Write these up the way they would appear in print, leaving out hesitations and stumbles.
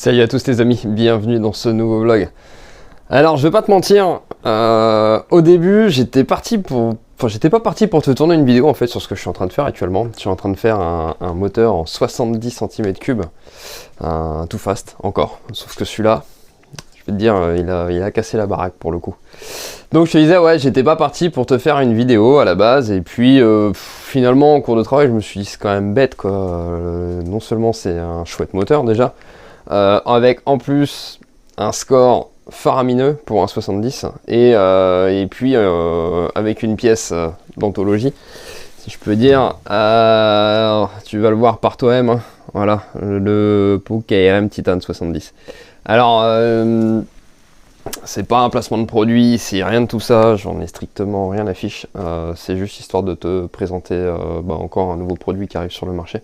Salut à tous les amis, bienvenue dans ce nouveau vlog. Alors je vais pas te mentir, au début j'étais pas parti pour te tourner une vidéo en fait sur ce que je suis en train de faire actuellement. Je suis en train de faire un moteur en 70 cm3, un tout fast encore, sauf que celui-là, je vais te dire, il a cassé la baraque pour le coup. Donc je te disais, ouais, j'étais pas parti pour te faire une vidéo à la base, et puis finalement en cours de travail je me suis dit c'est quand même bête quoi. Non seulement c'est un chouette moteur déjà, avec en plus un score faramineux pour un 70 et puis avec une pièce d'anthologie, si je peux dire. Tu vas le voir par toi-même, hein. Voilà, le pot KRM Titan 70. Alors c'est pas un placement de produit, c'est rien de tout ça, j'en ai strictement rien à fiche. C'est juste histoire de te présenter encore un nouveau produit qui arrive sur le marché.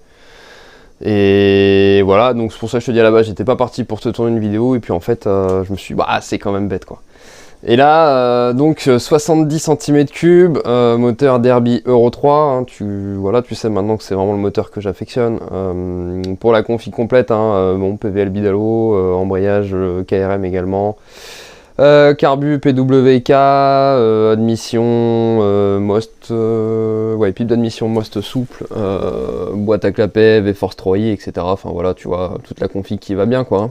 Et voilà, donc c'est pour ça que je te dis à la base, j'étais pas parti pour te tourner une vidéo, et puis en fait je me suis dit, bah c'est quand même bête quoi. Et là, donc 70 cm3, moteur Derby Euro 3, hein, tu sais maintenant que c'est vraiment le moteur que j'affectionne. Pour la config complète, hein, bon, PVL Bidalo, embrayage KRM également. Carbu PWK, admission Most, pipe d'admission Most souple, boîte à clapet, V-Force 3i, etc. Enfin voilà, tu vois, toute la config qui va bien quoi. Hein.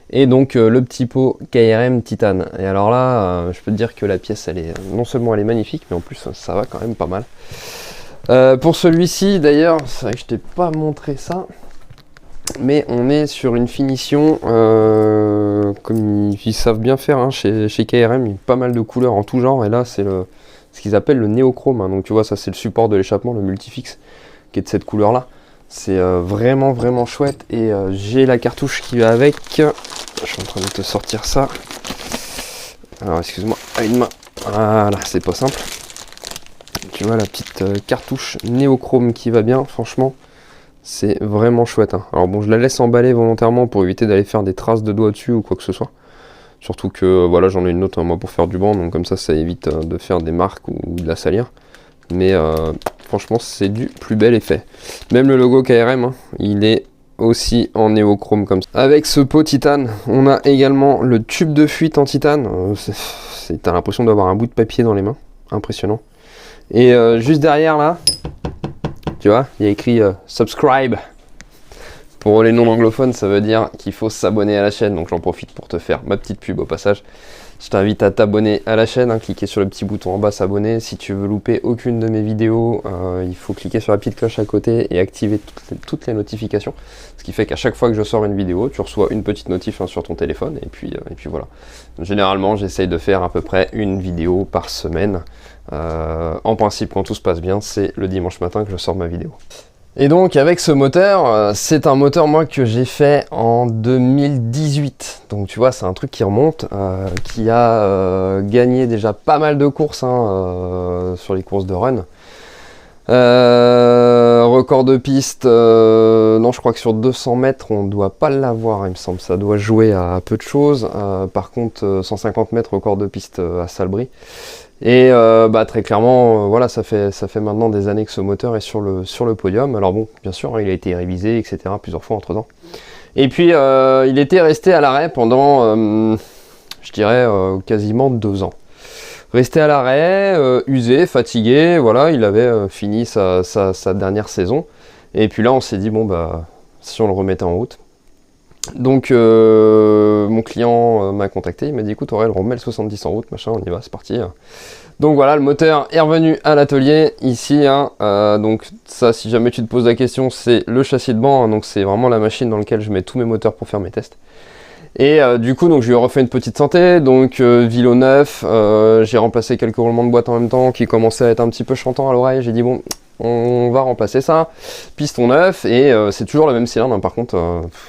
Et donc le petit pot KRM Titan. Et alors là, je peux te dire que la pièce, elle est non seulement elle est magnifique, mais en plus ça va quand même pas mal. Pour celui-ci d'ailleurs, c'est vrai que je t'ai pas montré ça, mais on est sur une finition comme ils savent bien faire hein, chez KRM. Il y a pas mal de couleurs en tout genre, et là c'est ce qu'ils appellent le néochrome. Hein. Donc tu vois, ça c'est le support de l'échappement, le multifix, qui est de cette couleur là. C'est vraiment chouette, et j'ai la cartouche qui va avec. Je suis en train de te sortir ça. Alors excuse-moi, à une main. Voilà, c'est pas simple. Tu vois la petite cartouche néochrome qui va bien, franchement. C'est vraiment chouette. Hein. Alors bon, je la laisse emballer volontairement pour éviter d'aller faire des traces de doigts dessus ou quoi que ce soit. Surtout que voilà, j'en ai une autre hein, moi pour faire du banc, donc comme ça évite de faire des marques ou de la salir. Mais franchement, c'est du plus bel effet. Même le logo KRM, hein, il est aussi en néochrome comme ça. Avec ce pot titane, on a également le tube de fuite en titane. T'as l'impression d'avoir un bout de papier dans les mains. Impressionnant. Et juste derrière là, tu vois, il y a écrit subscribe. Pour les non-anglophones, ça veut dire qu'il faut s'abonner à la chaîne. Donc j'en profite pour te faire ma petite pub au passage. Je t'invite à t'abonner à la chaîne, hein, cliquer sur le petit bouton en bas s'abonner. Si tu veux louper aucune de mes vidéos, il faut cliquer sur la petite cloche à côté et activer toutes les notifications. Ce qui fait qu'à chaque fois que je sors une vidéo, tu reçois une petite notif hein, sur ton téléphone, et puis voilà. Généralement, j'essaye de faire à peu près une vidéo par semaine. En principe, quand tout se passe bien, c'est le dimanche matin que je sors ma vidéo. Et donc avec ce moteur, c'est un moteur moi que j'ai fait en 2018, donc tu vois c'est un truc qui remonte, qui a gagné déjà pas mal de courses hein, sur les courses de run. Record de piste, non je crois que sur 200 mètres on doit pas l'avoir il me semble, ça doit jouer à peu de choses. Par contre 150 mètres record de piste à Salbris. Et très clairement, voilà, ça fait maintenant des années que ce moteur est sur le podium. Alors bon, bien sûr, hein, il a été révisé, etc. plusieurs fois entre temps. Et puis, il était resté à l'arrêt pendant, je dirais, quasiment 2 ans. Resté à l'arrêt, usé, fatigué, voilà, il avait fini sa dernière saison. Et puis là, on s'est dit, bon, bah, si on le remettait en route. Donc mon client m'a contacté, il m'a dit écoute Aurel, remet le 70 en route, machin, on y va, c'est parti. Donc voilà, le moteur est revenu à l'atelier ici, hein, donc ça si jamais tu te poses la question, c'est le châssis de banc, hein, donc c'est vraiment la machine dans laquelle je mets tous mes moteurs pour faire mes tests. Et du coup donc je lui ai refait une petite santé, donc vilo neuf, j'ai remplacé quelques roulements de boîte en même temps qui commençaient à être un petit peu chantants à l'oreille, j'ai dit bon on va remplacer ça, piston neuf, et c'est toujours le même cylindre hein, par contre,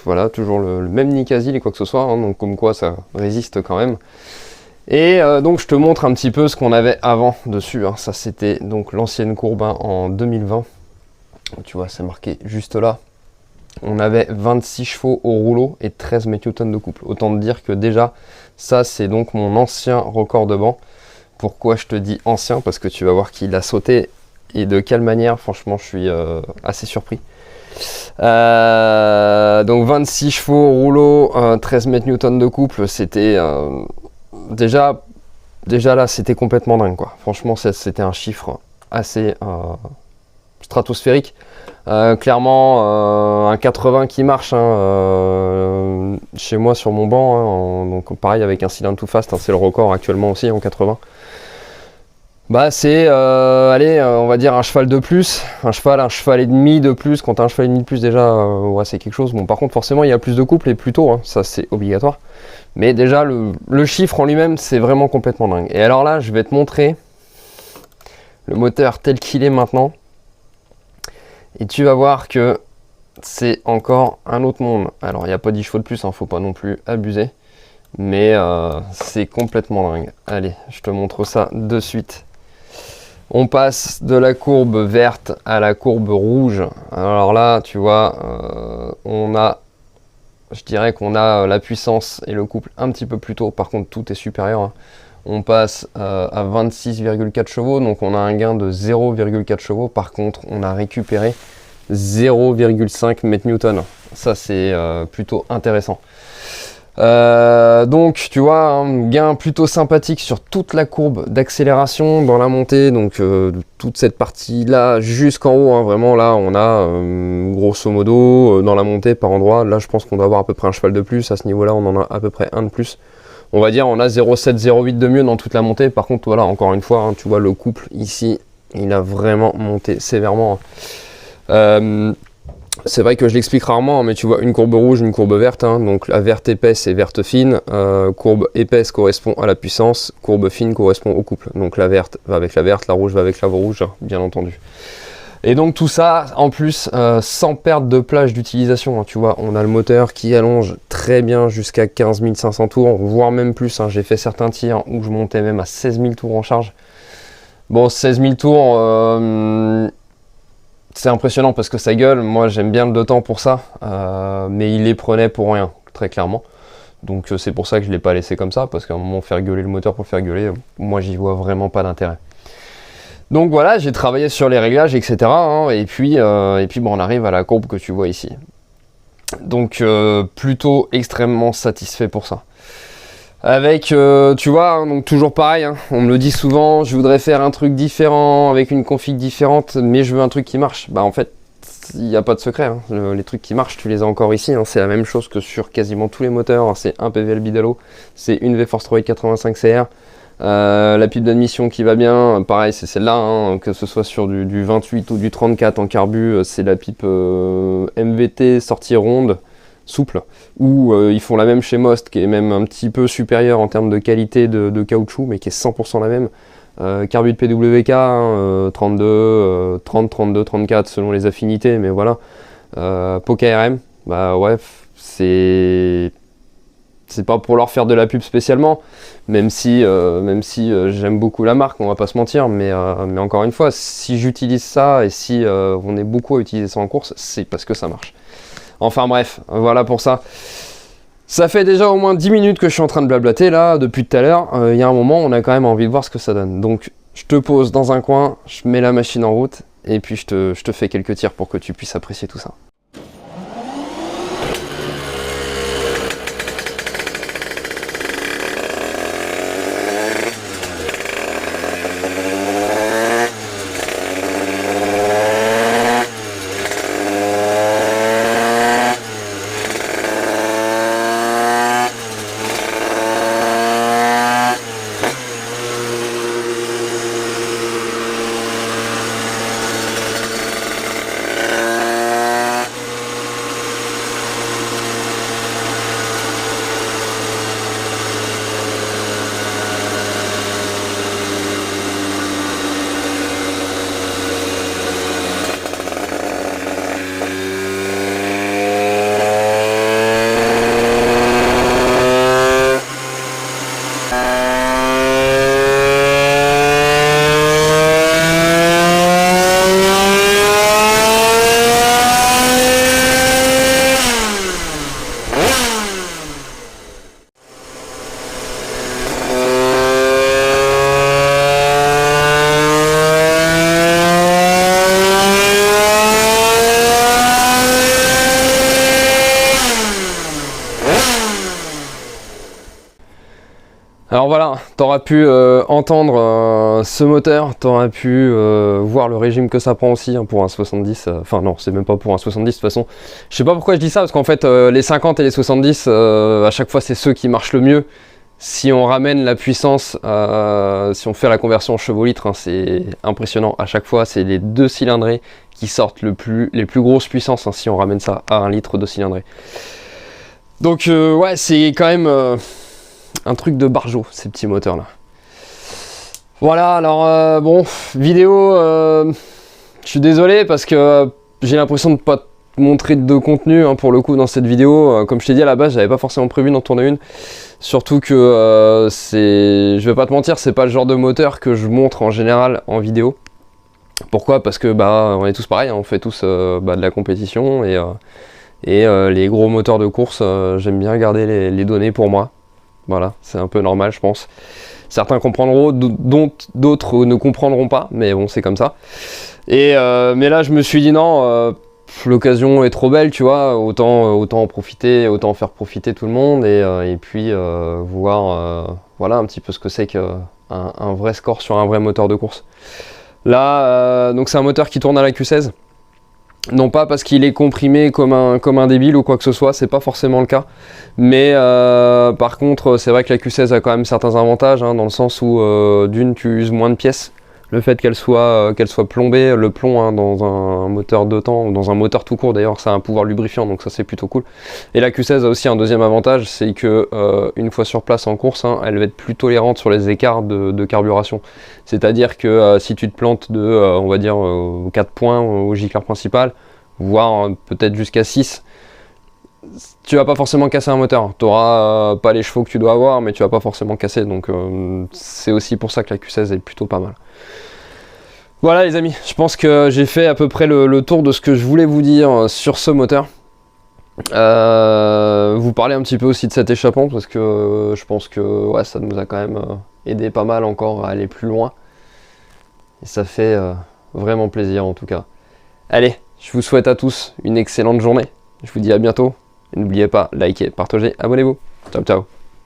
voilà, toujours le même Nicasil et quoi que ce soit, hein, donc comme quoi ça résiste quand même. Et donc je te montre un petit peu ce qu'on avait avant dessus, hein. Ça c'était donc l'ancienne courbe hein, en 2020, tu vois c'est marqué juste là. On avait 26 chevaux au rouleau et 13 Newton de couple. Autant te dire que déjà, ça c'est donc mon ancien record de banc. Pourquoi je te dis ancien? Parce que tu vas voir qu'il a sauté, et de quelle manière, franchement je suis assez surpris. Donc 26 chevaux rouleau, 13 mètres newton de couple, c'était déjà là c'était complètement dingue quoi. Franchement c'était un chiffre assez stratosphérique. Clairement un 80 qui marche hein, chez moi sur mon banc, hein, donc pareil avec un cylindre tout fast, hein, c'est le record actuellement aussi en 80. Bah c'est allez on va dire un cheval de plus, un cheval et demi de plus. Quand t'as un cheval et demi de plus déjà ouais, c'est quelque chose. Bon par contre forcément il y a plus de couple et plus tôt, hein, ça c'est obligatoire. Mais déjà le chiffre en lui-même c'est vraiment complètement dingue. Et alors là je vais te montrer le moteur tel qu'il est maintenant. Et tu vas voir que c'est encore un autre monde. Alors il n'y a pas 10 chevaux de plus, hein, faut pas non plus abuser. Mais c'est complètement dingue. Allez, je te montre ça de suite. On passe de la courbe verte à la courbe rouge. Alors là, tu vois, je dirais qu'on a la puissance et le couple un petit peu plus tôt. Par contre, tout est supérieur, hein. On passe à 26,4 chevaux, donc on a un gain de 0,4 chevaux. Par contre, on a récupéré 0,5 mètres-newton. Ça, c'est plutôt intéressant. Donc tu vois un gain plutôt sympathique sur toute la courbe d'accélération dans la montée, donc toute cette partie là jusqu'en haut, hein, vraiment là on a grosso modo dans la montée par endroit, là je pense qu'on doit avoir à peu près un cheval de plus, à ce niveau là on en a à peu près un de plus, on va dire on a 0,7 0,8 de mieux dans toute la montée. Par contre voilà encore une fois hein, tu vois le couple ici il a vraiment monté sévèrement. C'est vrai que je l'explique rarement, mais tu vois une courbe rouge, une courbe verte, hein, donc la verte épaisse et verte fine, courbe épaisse correspond à la puissance, courbe fine correspond au couple. Donc la verte va avec la verte, la rouge va avec la rouge, bien entendu. Et donc tout ça, en plus, sans perte de plage d'utilisation, hein, tu vois, on a le moteur qui allonge très bien jusqu'à 15 500 tours, voire même plus, hein, j'ai fait certains tirs où je montais même à 16 000 tours en charge. Bon, 16 000 tours... c'est impressionnant parce que ça gueule, moi j'aime bien le 2 temps pour ça, mais il les prenait pour rien, très clairement. Donc c'est pour ça que je ne l'ai pas laissé comme ça, parce qu'à un moment faire gueuler le moteur pour faire gueuler, moi j'y vois vraiment pas d'intérêt. Donc voilà, j'ai travaillé sur les réglages, etc. hein, et puis bon, on arrive à la courbe que tu vois ici. Donc plutôt extrêmement satisfait pour ça. Avec, tu vois, hein, donc toujours pareil, hein, on me le dit souvent, je voudrais faire un truc différent, avec une config différente, mais je veux un truc qui marche. Bah en fait, il n'y a pas de secret, hein. Les trucs qui marchent, tu les as encore ici, hein. C'est la même chose que sur quasiment tous les moteurs, hein. C'est un PVL Bidalo, c'est une V-Force 85 CR, la pipe d'admission qui va bien, pareil c'est celle-là, hein, que ce soit sur du 28 ou du 34 en carbu, c'est la pipe MVT sortie ronde, souple, ou ils font la même chez Most, qui est même un petit peu supérieure en termes de qualité de caoutchouc, mais qui est 100% la même. Carbu de PWK, hein, 32, 30, 32, 34 selon les affinités, mais voilà. KRM, bah ouais, c'est pas pour leur faire de la pub spécialement, même si j'aime beaucoup la marque, on va pas se mentir, mais encore une fois, si j'utilise ça et si on est beaucoup à utiliser ça en course, c'est parce que ça marche. Enfin bref, voilà pour ça. Ça fait déjà au moins 10 minutes que je suis en train de blablater là, depuis tout à l'heure. Il y a un moment, on a quand même envie de voir ce que ça donne. Donc je te pose dans un coin, je mets la machine en route, et puis je te fais quelques tirs pour que tu puisses apprécier tout ça. Alors voilà, t'auras pu entendre ce moteur, t'auras pu voir le régime que ça prend aussi hein, pour un 70, enfin non, c'est même pas pour un 70 de toute façon. Je sais pas pourquoi je dis ça, parce qu'en fait les 50 et les 70, à chaque fois c'est ceux qui marchent le mieux. Si on ramène la puissance, si on fait la conversion en chevaux-litres, hein, c'est impressionnant. À chaque fois, c'est les 2 cylindrés qui sortent les plus grosses puissances, hein, si on ramène ça à 1 litre 2 cylindrés. Donc ouais, c'est quand même un truc de barjo, ces petits moteurs là. Voilà, alors bon, vidéo, je suis désolé parce que j'ai l'impression de pas montrer de contenu hein, pour le coup dans cette vidéo. Comme je t'ai dit à la base, j'avais pas forcément prévu d'en tourner une. Surtout que je vais pas te mentir, c'est pas le genre de moteur que je montre en général en vidéo. Pourquoi? Parce que bah on est tous pareils, hein, on fait tous de la compétition et les gros moteurs de course, j'aime bien garder les données pour moi. Voilà, c'est un peu normal je pense. Certains comprendront, d'autres ne comprendront pas, mais bon c'est comme ça. Et mais là je me suis dit non, l'occasion est trop belle, tu vois, autant en profiter, autant en faire profiter tout le monde et puis voir voilà un petit peu ce que c'est qu'un vrai score sur un vrai moteur de course. Là, donc c'est un moteur qui tourne à la Q16. Non pas parce qu'il est comprimé comme un débile ou quoi que ce soit, c'est pas forcément le cas. Mais par contre, c'est vrai que la Q16 a quand même certains avantages, hein, dans le sens où d'une, tu uses moins de pièces. Le fait qu'elle soit plombée, le plomb hein, dans un moteur 2 temps, ou dans un moteur tout court d'ailleurs, ça a un pouvoir lubrifiant, donc ça c'est plutôt cool. Et la Q16 a aussi un deuxième avantage, c'est que une fois sur place en course, hein, elle va être plus tolérante sur les écarts de carburation. C'est-à-dire que si tu te plantes de, on va dire, 4 points au gicleur principal, voire peut-être jusqu'à 6, tu vas pas forcément casser un moteur. Tu n'auras pas les chevaux que tu dois avoir, mais tu vas pas forcément casser. Donc c'est aussi pour ça que la Q16 est plutôt pas mal. Voilà les amis, je pense que j'ai fait à peu près le tour de ce que je voulais vous dire sur ce moteur. Vous parler un petit peu aussi de cet échappement, parce que je pense que ouais, ça nous a quand même aidé pas mal encore à aller plus loin. Et ça fait vraiment plaisir en tout cas. Allez, je vous souhaite à tous une excellente journée. Je vous dis à bientôt. Et n'oubliez pas, likez, partagez, abonnez-vous. Ciao, ciao.